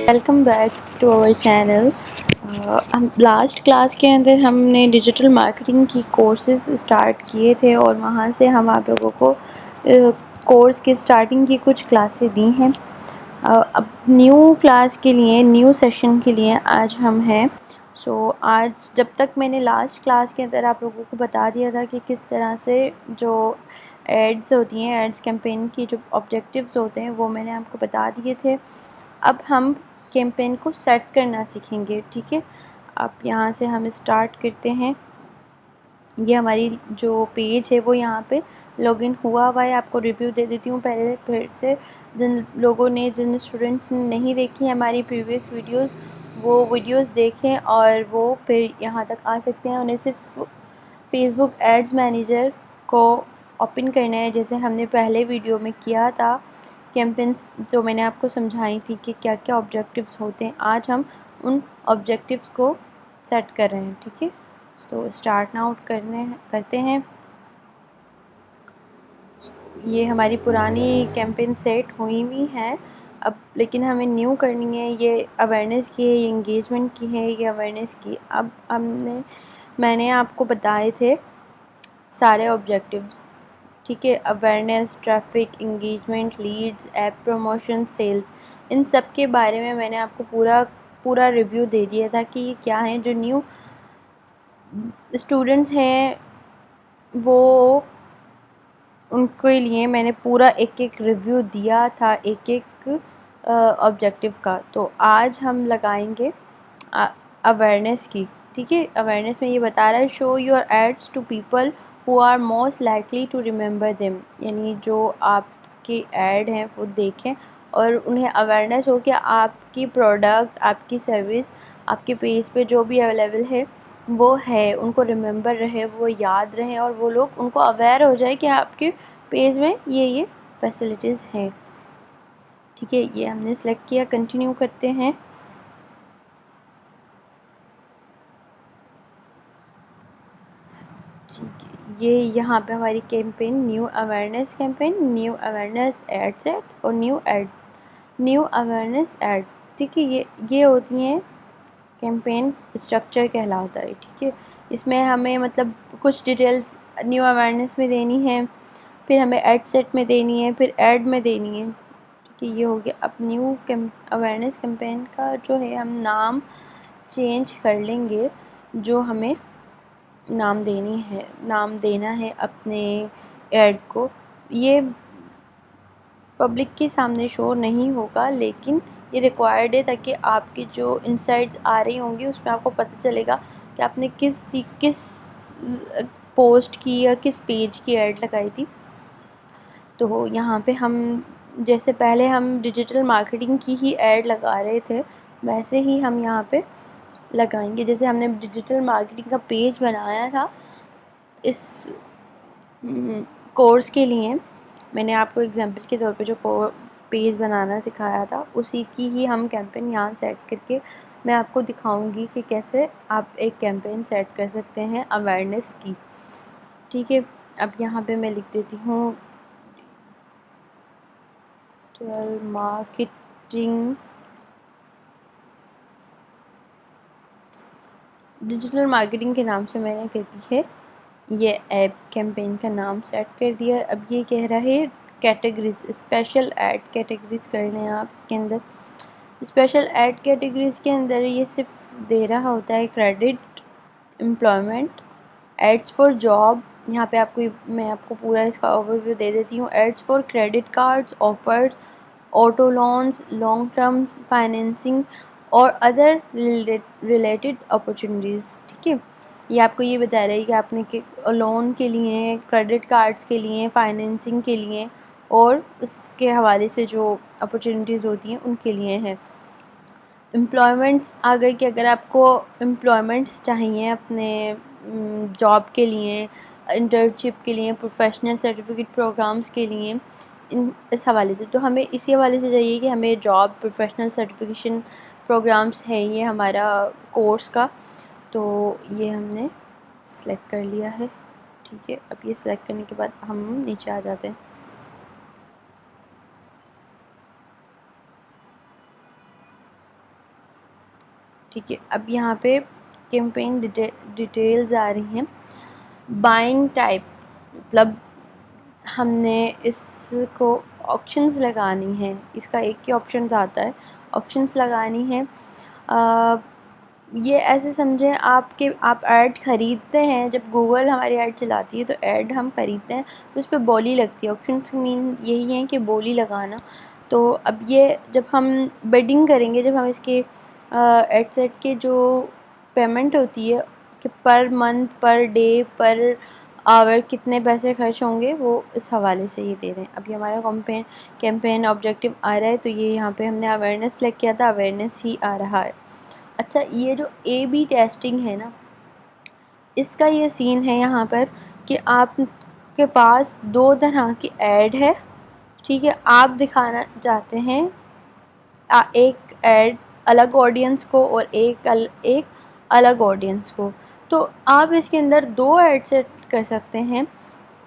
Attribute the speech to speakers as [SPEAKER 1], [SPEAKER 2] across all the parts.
[SPEAKER 1] Welcome back to our channel. हम last class के अंदर हमने डिजिटल मार्केटिंग की कोर्सेज स्टार्ट किए थे और वहाँ से हम आप लोगों को कोर्स की स्टार्टिंग की कुछ क्लासेस दी हैं। अब न्यू क्लास के लिए, न्यू सेशन के लिए आज हम हैं। आज जब तक मैंने लास्ट क्लास के अंदर आप लोगों को बता दिया था कि किस तरह से जो एड्स होती हैं, एड्स कैंपेन की जो ऑब्जेक्टिव्स होते हैं वो मैंने आपको बता दिए थे। अब हम कैंपेन को सेट करना सीखेंगे, ठीक है। अब यहाँ से हम स्टार्ट करते हैं। ये हमारी जो पेज है वो यहाँ पे लॉगिन हुआ है। आपको रिव्यू दे देती हूँ पहले फिर से। जिन स्टूडेंट्स ने नहीं देखी हमारी प्रीवियस वीडियोस, वो वीडियोस देखें और वो फिर यहाँ तक आ सकते हैं। उन्हें सिर्फ फेसबुक एड्स मैनेजर को ओपन करना है, जैसे हमने पहले वीडियो में किया था। कैंपेन्स जो मैंने आपको समझाई थी कि क्या क्या ऑब्जेक्टिव्स होते हैं, आज हम उन ऑब्जेक्टिव्स को सेट कर रहे हैं, ठीक है। तो स्टार्ट नाउ करते हैं। ये हमारी पुरानी कैंपेन सेट हुई हुई है अब, लेकिन हमें न्यू करनी है। ये अवेयरनेस की है, ये इंगेजमेंट की है, ये अवेयरनेस की। अब मैंने आपको बताए थे सारे ऑब्जेक्टिव्स, ठीक है। Awareness, traffic, engagement, leads, app promotion, sales, इन सब के बारे में मैंने आपको पूरा रिव्यू दे दिया था कि ये क्या है। जो न्यू स्टूडेंट्स हैं वो उनके लिए मैंने पूरा एक एक रिव्यू दिया था, एक एक ऑब्जेक्टिव का। तो आज हम लगाएंगे अवेयरनेस की, ठीक है। अवेयरनेस में ये बता रहा है, show your ads to people who are most likely to remember them, यानी जो आपके ऐड हैं वो देखें और उन्हें अवेयरनेस हो कि आपकी प्रोडक्ट, आपकी सर्विस, आपके पेज पे जो भी अवेलेबल है वो है, उनको रिमेंबर रहे, वो याद रहे और वो लोग, उनको अवेयर हो जाए कि आपके पेज में ये फैसिलिटीज़ हैं, ठीक है। ये हमने सेलेक्ट किया, कंटिन्यू करते हैं। ठीक है, ये यहाँ पे हमारी campaign new awareness campaign, new awareness ad set और न्यू अवेयरनेस एड, ठीक है। ये होती हैं कैंपेन स्ट्रक्चर कहलाता है, ठीक है। इसमें हमें मतलब कुछ डिटेल्स न्यू अवेयरनेस में देनी है, फिर हमें एड सेट में देनी है, फिर एड में देनी है, ठीक है। ये हो गया। अब न्यू अवेयरनेस कैंपेन का जो है हम नाम चेंज कर लेंगे। जो हमें नाम देना है अपने ऐड को, ये पब्लिक के सामने शो नहीं होगा, लेकिन ये रिक्वायर्ड है ताकि आपकी जो इनसाइट्स आ रही होंगी उसमें आपको पता चलेगा कि आपने किस पोस्ट की या किस पेज की ऐड लगाई थी। तो यहाँ पे हम, जैसे पहले हम डिजिटल मार्केटिंग की ही ऐड लगा रहे थे, वैसे ही हम यहाँ पे लगाएंगे। जैसे हमने डिजिटल मार्केटिंग का पेज बनाया था इस कोर्स के लिए, मैंने आपको एग्जांपल के तौर पे जो पेज बनाना सिखाया था उसी की ही हम कैंपेन यहाँ सेट करके मैं आपको दिखाऊंगी कि कैसे आप एक कैंपेन सेट कर सकते हैं अवेयरनेस की, ठीक है। अब यहाँ पे मैं लिख देती हूँ मार्केटिंग, डिजिटल मार्केटिंग के नाम से मैंने कर दी है ये ऐप कैंपेन का नाम सेट कर दिया। अब ये कह रहा है कैटेगरीज, स्पेशल ऐड कैटेगरीज करने हैं आप इसके अंदर। स्पेशल ऐड कैटेगरीज के अंदर ये सिर्फ दे रहा होता है credit, employment, ads for job. यहाँ पे मैं आपको पूरा इसका ओवरव्यू दे देती हूँ। Ads for credit cards, offers, auto loans, long term financing और अदर रिलेटेड अपॉर्चुनिटीज़, ठीक है। ये आपको ये बता रहा है कि आपने लोन के लिए, क्रेडिट कार्ड्स के लिए, फाइनेंसिंग के लिए और उसके हवाले से जो अपॉर्चुनिटीज़ होती हैं उनके लिए है। एम्प्लॉयमेंट्स आ गए कि अगर आपको एम्प्लॉयमेंट्स चाहिए अपने जॉब के लिए, इंटर्नशिप के लिए, प्रोफेशनल सर्टिफिकेट प्रोग्राम्स के लिए, इस हवाले से, तो हमें इसी हवाले से चाहिए कि हमें जॉब, प्रोफेशनल सर्टिफिकेशन प्रोग्राम्स है ये हमारा कोर्स का। तो ये हमने सेलेक्ट कर लिया है, ठीक है। अब ये सेलेक्ट करने के बाद हम नीचे आ जाते हैं। ठीक है, अब यहाँ पे कैंपेन डिटेल्स आ रही हैं। बाइंग टाइप, मतलब हमने इसको ऑप्शंस लगानी है, इसका एक ही ऑप्शन आता है, ऑप्शंस लगानी है। ये ऐसे समझें आप ऐड ख़रीदते हैं, जब गूगल हमारी ऐड चलाती है तो ऐड हम ख़रीदते हैं तो उस पर बोली लगती है। ऑप्शंस मीन यही है कि बोली लगाना। तो अब ये जब हम बिडिंग करेंगे, जब हम इसके एड सेट के जो पेमेंट होती है कि per month, per day, per hour कितने पैसे खर्च होंगे, वो इस हवाले से ये दे रहे हैं। अभी हमारा कैंपेन ऑब्जेक्टिव आ रहा है, तो ये यहाँ पे हमने अवेयरनेस सेलेक्ट किया था, अवेयरनेस ही आ रहा है। अच्छा, ये जो A/B टेस्टिंग है ना, इसका ये सीन है यहाँ पर कि आपके पास दो तरह की ऐड है। ठीक है, आप दिखाना चाहते हैं एक ऐड अलग ऑडियंस को और एक अलग ऑडियंस को। तो आप इसके अंदर दो ऐड सेट कर सकते हैं,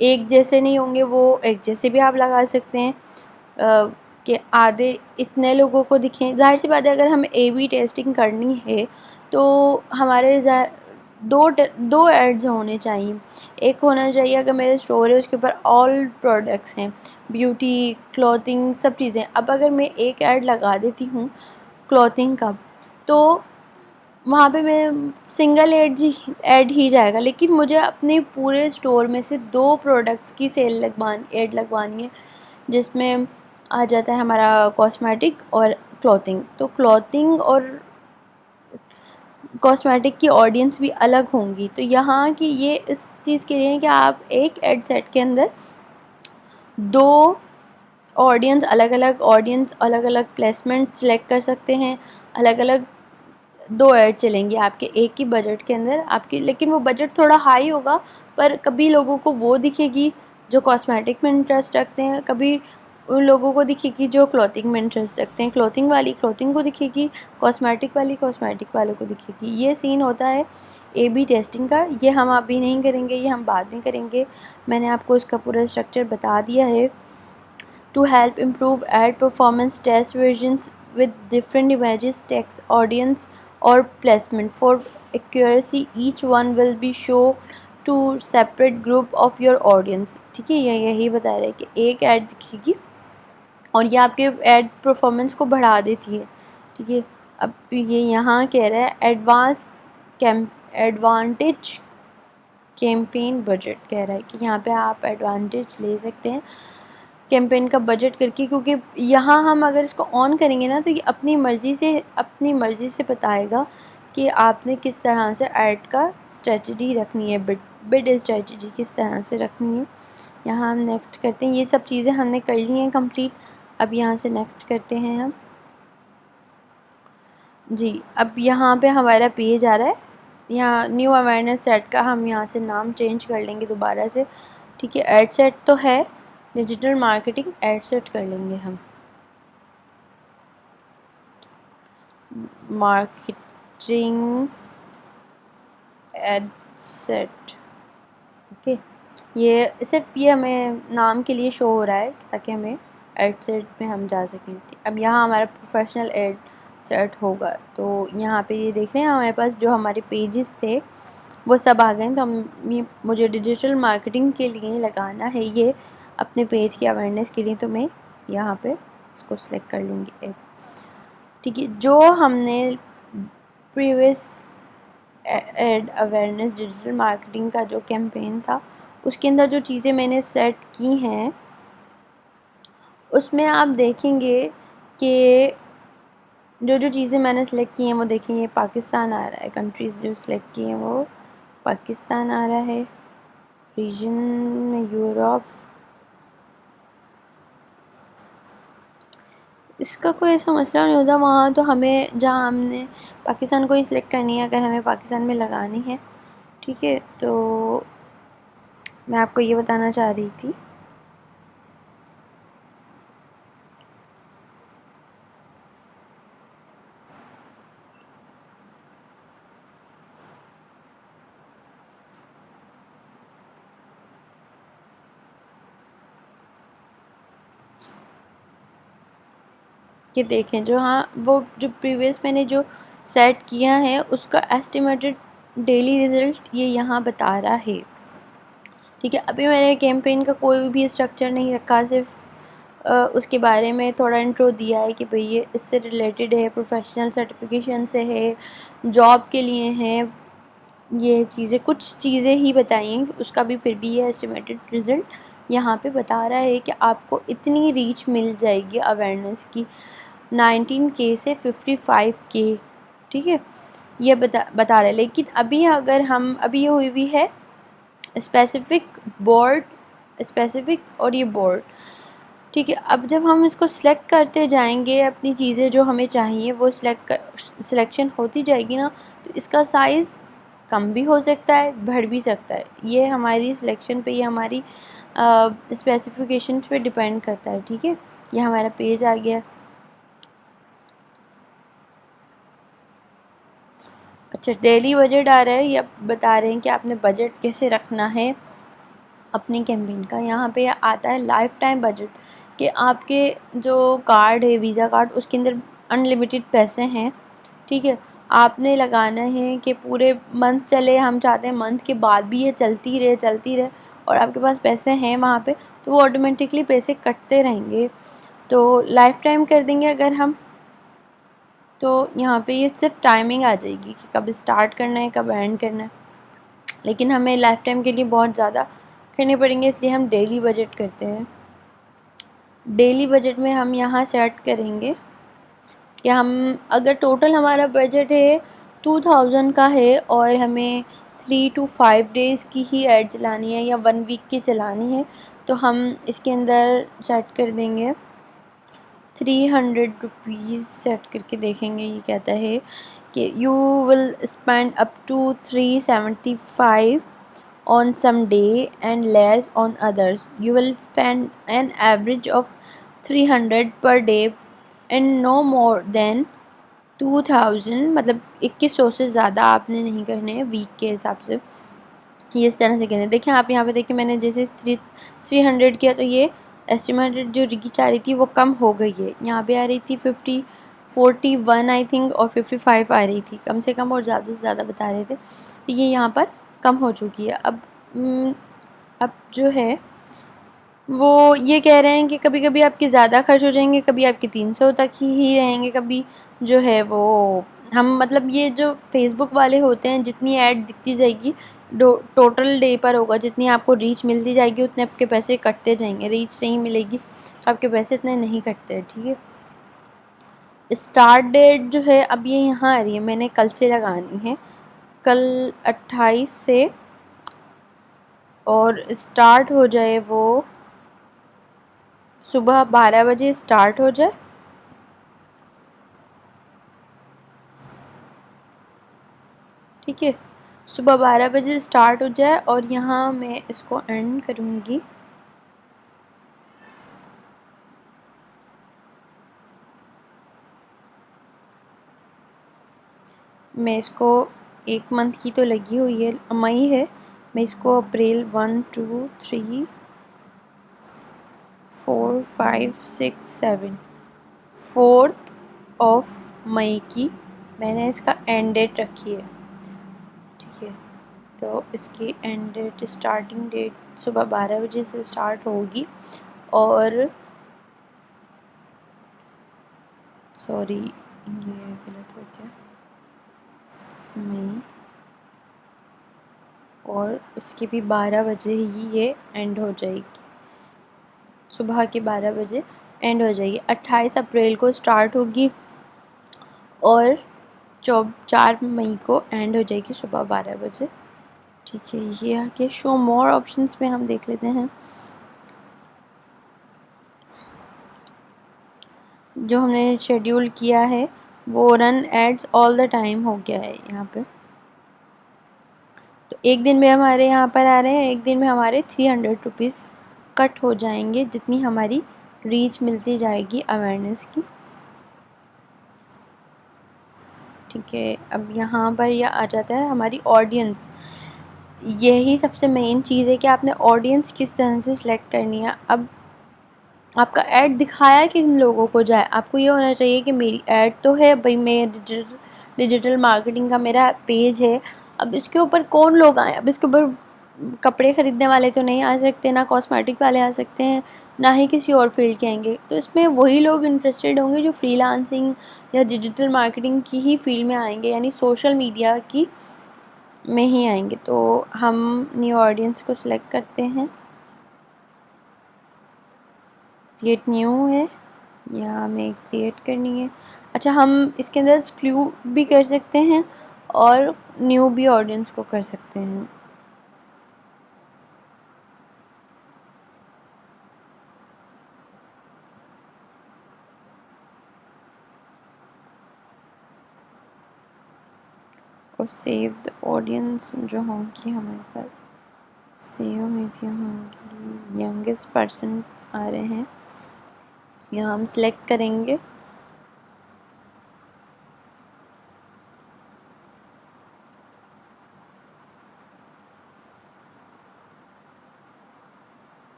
[SPEAKER 1] एक जैसे नहीं होंगे वो, एक जैसे भी आप लगा सकते हैं कि आधे इतने लोगों को दिखें। ज़ाहिर सी बात है, अगर हमें A/B टेस्टिंग करनी है तो हमारे दो एड्स होने चाहिए। एक होना चाहिए, अगर मेरे स्टोर है उसके ऊपर ऑल प्रोडक्ट्स हैं, ब्यूटी, क्लॉथिंग, सब चीज़ें। अब अगर मैं एक ऐड लगा देती हूँ क्लॉथिंग का, तो वहाँ पे मैं सिंगल ऐड ही जाएगा, लेकिन मुझे अपने पूरे स्टोर में से दो प्रोडक्ट्स की ऐड लगवानी है, जिसमें आ जाता है हमारा कॉस्मेटिक और क्लॉथिंग। तो क्लॉथिंग और कॉस्मेटिक की ऑडियंस भी अलग होंगी। तो यहाँ की ये इस चीज़ के लिए है कि आप एक एड सेट के अंदर दो ऑडियंस अलग अलग प्लेसमेंट सेलेक्ट कर सकते हैं। अलग अलग दो ऐड चलेंगी आपके एक ही बजट के अंदर आपकी, लेकिन वो बजट थोड़ा हाई होगा। पर कभी लोगों को वो दिखेगी जो कॉस्मेटिक में इंटरेस्ट रखते हैं, कभी उन लोगों को दिखेगी जो क्लॉथिंग में इंटरेस्ट रखते हैं, क्लॉथिंग वाली क्लॉथिंग को दिखेगी, कॉस्मेटिक वाली कॉस्मेटिक वालों को दिखेगी। ये सीन होता है A/B टेस्टिंग का। ये हम अभी नहीं करेंगे, ये हम बाद में करेंगे। मैंने आपको इसका पूरा स्ट्रक्चर बता दिया है। To help improve ad performance, test versions with different images, text, audience or placement. For accuracy, each one will be shown to separate group of your audience. ठीक है, ये यही बता रहे हैं कि एक ऐड दिखेगी और ये आपके ऐड परफॉर्मेंस को बढ़ा देती है। ठीक है, अब ये यहाँ कह रहा है एडवांटेज कैंपेन बजट, कह रहा है कि यहाँ पे आप एडवांटेज ले सकते हैं कैंपेन का बजट करके, क्योंकि यहाँ हम अगर इसको ऑन करेंगे ना तो ये अपनी मर्ज़ी से बताएगा कि आपने किस तरह से ऐड का स्ट्रेटजी रखनी है, बिड स्ट्रेटजी किस तरह से रखनी है। यहाँ हम नेक्स्ट करते हैं। ये सब चीज़ें हमने कर ली हैं कंप्लीट। अब यहाँ से नेक्स्ट करते हैं हम जी। अब यहाँ पे हमारा पेज आ रहा है, यहाँ न्यू अवेयरनेस सेट का हम यहाँ से नाम चेंज कर लेंगे दोबारा से। ठीक है, एड सेट तो है, डिजिटल मार्केटिंग एड सेट कर लेंगे हम, मार्केटिंग एड सेट। ओके, ये सिर्फ ये हमें नाम के लिए शो हो रहा है ताकि हमें एड सेट में हम जा सकें। अब यहाँ हमारा प्रोफेशनल एड सेट होगा, तो यहाँ पे ये देख रहे हैं हमारे पास जो हमारे पेजेस थे वो सब आ गए। तो मुझे डिजिटल मार्केटिंग के लिए लगाना है ये अपने पेज की अवेयरनेस के लिए, तो मैं यहाँ पे इसको सिलेक्ट कर लूँगी। ठीक है, जो हमने previous ad awareness digital marketing का जो कैंपेन था उसके अंदर जो चीज़ें मैंने सेट की हैं उसमें आप देखेंगे कि जो जो चीज़ें मैंने सेलेक्ट की हैं वो देखेंगे पाकिस्तान आ रहा है। कंट्रीज़ जो सिलेक्ट की हैं वो पाकिस्तान आ रहा है, रीजन में यूरोप। इसका कोई ऐसा मसला नहीं होता वहाँ, तो हमें जहाँ हमने पाकिस्तान को ही सिलेक्ट करनी है अगर हमें पाकिस्तान में लगानी है। ठीक है, तो मैं आपको ये बताना चाह रही थी कि देखें जो, हाँ, वो जो प्रीवियस मैंने जो सेट किया है उसका एस्टिमेटेड डेली रिज़ल्ट ये यहाँ बता रहा है। ठीक है, अभी मैंने कैंपेन का कोई भी स्ट्रक्चर नहीं रखा, सिर्फ उसके बारे में थोड़ा इंट्रो दिया है कि भाई ये इससे रिलेटेड है, प्रोफेशनल सर्टिफिकेशन से है, जॉब के लिए है, ये चीज़ें कुछ चीज़ें ही बताई हैं। उसका भी फिर भी ये एस्टिमेटेड रिज़ल्ट यहाँ पे बता रहा है कि आपको इतनी रीच मिल जाएगी अवेयरनेस की, 19K से 55K। ठीक है, ये बता रहा है। लेकिन अभी अगर हम अभी ये हुई हुई है स्पेसिफ़िक बोर्ड, स्पेसिफ़िक और ये बोर्ड। ठीक है, अब जब हम इसको सिलेक्ट करते जाएंगे, अपनी चीज़ें जो हमें चाहिए वो सिलेक्शन होती जाएगी ना, तो इसका साइज़ कम भी हो सकता है, बढ़ भी सकता है। ये हमारी सिलेक्शन पे, ये हमारी स्पेसिफिकेशंस पे डिपेंड करता है। ठीक है, ये हमारा पेज आ गया। अच्छा, डेली बजट आ रहा है, ये बता रहे हैं कि आपने बजट कैसे रखना है अपनी कैंपेन का। यहाँ पे आता है लाइफ टाइम बजट, कि आपके जो कार्ड है, वीज़ा कार्ड, उसके अंदर अनलिमिटेड पैसे हैं। ठीक है, आपने लगाना है कि पूरे मंथ चले, हम चाहते हैं मंथ के बाद भी ये चलती रहे चलती रहे, और आपके पास पैसे हैं वहाँ पे, तो वो ऑटोमेटिकली पैसे कटते रहेंगे। तो लाइफ टाइम कर देंगे अगर हम, तो यहाँ पे ये सिर्फ टाइमिंग आ जाएगी कि कब स्टार्ट करना है, कब एंड करना है। लेकिन हमें लाइफ टाइम के लिए बहुत ज़्यादा करने पड़ेंगे, इसलिए हम डेली बजट करते हैं। डेली बजट में हम यहाँ सेट करेंगे कि हम अगर टोटल हमारा बजट है 2000 का है, और हमें 3 to 5 डेज़ की ही ऐड चलानी है या 1 वीक की चलानी है, तो हम इसके अंदर सेट कर देंगे 300 रुपीज़। सेट करके देखेंगे ये कहता है कि you will spend up to 375 on some day and less on others. You will spend an average of 300 per day and no more than 2000, मतलब 2100 से ज़्यादा आपने नहीं करने हैं वीक के हिसाब से। ये इस तरह से कहने, देखिए आप यहाँ पे देखिए, मैंने जैसे 300 किया तो ये एस्टिमेटेड जो रीच आ रही थी वो कम हो गई है। यहाँ पे आ रही थी 41 आई थिंक, और 55 आ रही थी, कम से कम और ज़्यादा से ज़्यादा बता रहे थे, तो ये यहाँ पर कम हो चुकी है। अब जो है वो ये कह रहे हैं कि कभी कभी आपके ज़्यादा खर्च हो जाएंगे, कभी आपके 300 तक ही रहेंगे, कभी जो है वो हम, मतलब ये जो फेसबुक वाले होते हैं, जितनी ऐड दिखती जाएगी टोटल डे पर होगा, जितनी आपको रीच मिलती जाएगी उतने आपके पैसे कटते जाएंगे। रीच नहीं मिलेगी आपके पैसे इतने नहीं कटते। ठीक है, स्टार्ट डेट जो है अब ये यहाँ आ रही है, मैंने कल से लगानी है, कल 28 से, और स्टार्ट हो जाए वो सुबह 12 बजे स्टार्ट हो जाए। ठीक है, सुबह 12 बजे स्टार्ट हो जाए, और यहाँ मैं इसको एंड करूँगी मैं इसको 1 मंथ की तो लगी हुई है, मई है, मैं इसको अप्रैल 1 2 3 4 5 6 7 4th ऑफ मई की मैंने इसका एंड डेट रखी है। ठीक है, तो इसकी एंड डेट, स्टार्टिंग डेट सुबह 12 बजे से स्टार्ट होगी, और सॉरी ये गलत हो गया, मई, और उसकी भी 12 बजे ही ये एंड हो जाएगी, सुबह के 12 बजे एंड हो जाएगी। 28 अप्रैल को स्टार्ट होगी और 4 मई को एंड हो जाएगी सुबह 12 बजे। ठीक है, ये आके शो मोर ऑप्शंस में हम देख लेते हैं। जो हमने शेड्यूल किया है वो run ads all the time हो गया है यहाँ पे। तो एक दिन में हमारे यहाँ पर आ रहे हैं, एक दिन में हमारे 300 रुपीज़ कट हो जाएंगे, जितनी हमारी रीच मिलती जाएगी अवेयरनेस की। ठीक है, अब यहाँ पर यह आ जाता है हमारी ऑडियंस। यही सबसे मेन चीज़ है कि आपने ऑडियंस किस तरह से सिलेक्ट करनी है। अब आपका ऐड दिखाया किन लोगों को जाए, आपको ये होना चाहिए कि मेरी ऐड तो है भाई, मैं डिजिटल मार्केटिंग का मेरा पेज है। अब इसके ऊपर कौन लोग आए, अब इसके ऊपर कपड़े ख़रीदने वाले तो नहीं आ सकते, ना कॉस्मेटिक वाले आ सकते हैं, ना ही किसी और फील्ड के आएंगे। तो इसमें वही लोग इंटरेस्टेड होंगे जो फ्रीलांसिंग या डिजिटल मार्केटिंग की ही फील्ड में आएंगे, यानी सोशल मीडिया की में ही आएंगे। तो हम न्यू ऑडियंस को सिलेक्ट करते हैं, क्रिएट न्यू है या हमें क्रिएट करनी है। अच्छा, हम इसके अंदर एक्सक्लूड भी कर सकते हैं और न्यू भी ऑडियंस को कर सकते हैं। और सेव द ऑडियंस जो होंगी हमारे पास सेव हुई भी होंगी, यंगेस्ट पर्सन आ रहे हैं, यहाँ हम सिलेक्ट करेंगे।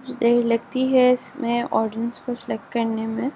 [SPEAKER 1] कुछ देर लगती है इसमें ऑडियंस को सिलेक्ट करने में।